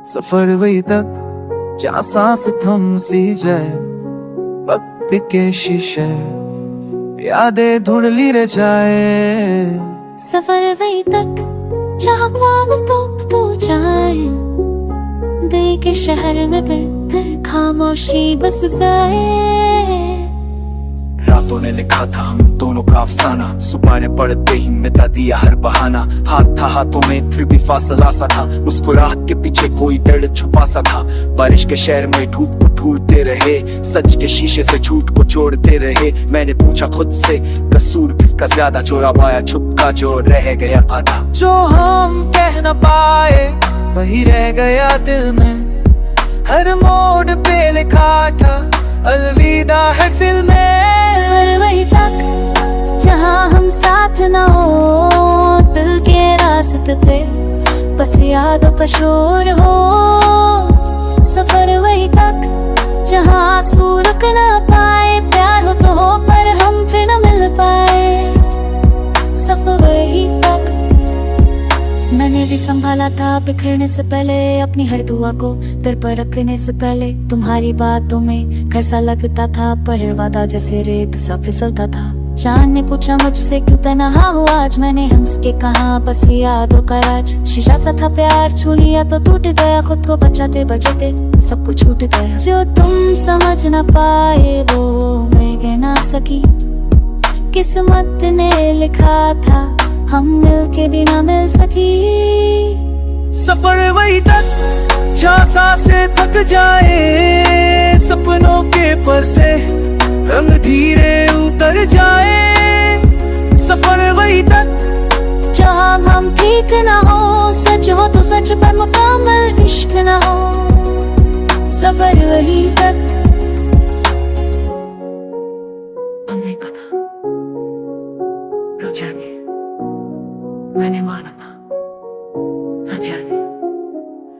सफर वही तक जहाँ सांस थम सी जाए, वक्त के शीशे यादें धुंधली रह जाए। सफर वही तक जहाँ ख्वाब तो जाए, दिल के शहर में फिर खामोशी बस जाए। रातों ने लिखा था हम दोनों का अफसाना, सुबह ने पढ़ते ही मिटा दिया हर बहाना। हाथ था हाथों में फिर भी फासला सा था, मुस्कुराहट के पीछे कोई दर्द छुपा सा था। बारिश के शहर में धूप को ढूंढते रहे, सच के शीशे से झूठ को जोड़ते रहे। मैंने पूछा खुद से कसूर किसका ज्यादा, चोरा पाया छुपका जो रह गया आधा। जो हम कह न पाए वही रह गया दिल में, हर मोड़ पे लिखा था अलविदा है सिल में। सफर वही तक जहाँ हम साथ न हो, दिल के रास्ते पे बस यादों का शोर हो। सफर वही तक जहाँ आंसू रुक ना पाए, प्यार हो तो हो पर हम फिर न मिल पाए। सफर वही तक मैंने भी संभाला था बिखरने से पहले अपनी हर दुआ को, दिल पर रखने से पहले तुम्हारी बातों में घर सा लगता था, पर वादा जैसे रेत सा फिसलता था। चांद ने पूछा मुझसे क्यों तन्हा हो आज, मैंने हंस के कहा बस यादों का राज। शीशा सा था प्यार, छू लिया तो टूट गया, खुद को बचाते बचाते सब कुछ छूट गया। जो तुम समझ न पाए वो मैं कह ना सकी, किस्मत ने लिखा था हम मिल के भी ना मिल सकी। सफर वही तक जहाँ सांसें थक जाए, सपनों के पर से रंग धीरे उतर जाए। सफर वही तक जहाँ हम ठीक ना हो, सच हो तो सच पर मुकम्मल इश्क ना हो। सफर वही तक हमने कहा रुक जाएंगे, मैंने माना था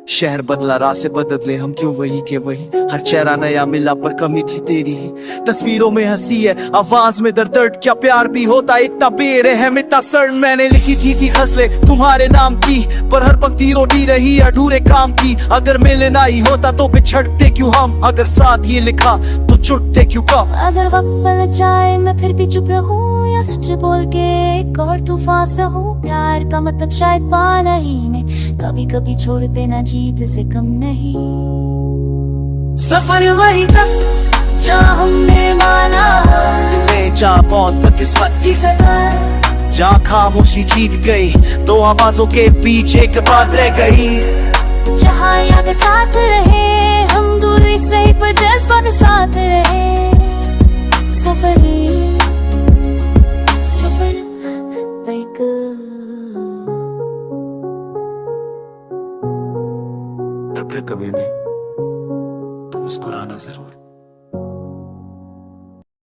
शहर बदला रास्ते बदले हम क्यों वही के वही, हर चेहरा नया मिला पर कमी थी तेरी ही। तस्वीरों में हंसी है आवाज में दर्द, क्या प्यार भी होता इतना बेरहम इतना सर। मैंने लिखी थी गजलें तुम्हारे नाम की, पर हर पंक्ति रोटी रही अधूरे काम की। अगर मिलना ही होता तो बिछड़ते क्यों हम, अगर साथ ही लिखा तो छुटते क्यों कम। अगर वक्त बदल जाए मैं फिर भी चुप रहूं, या सच बोल के एक और तूफान सहूं। प्यार का मतलब शायद पाना ही नहीं, कभी कभी छोड़ देना जीत से कम नहीं। सफर वही तक जहाँ हमने माना ले जा बहुत बदकिस्मत की सफर, जहाँ खामोशी जीत गई दो आवाजों के बीच एक बात रह गई। जहाँ याद साथ रहे हम दूरी से ही पर जज्बा के साथ रहे। सफर फिर कभी भी तो मुस्कुराना जरूर।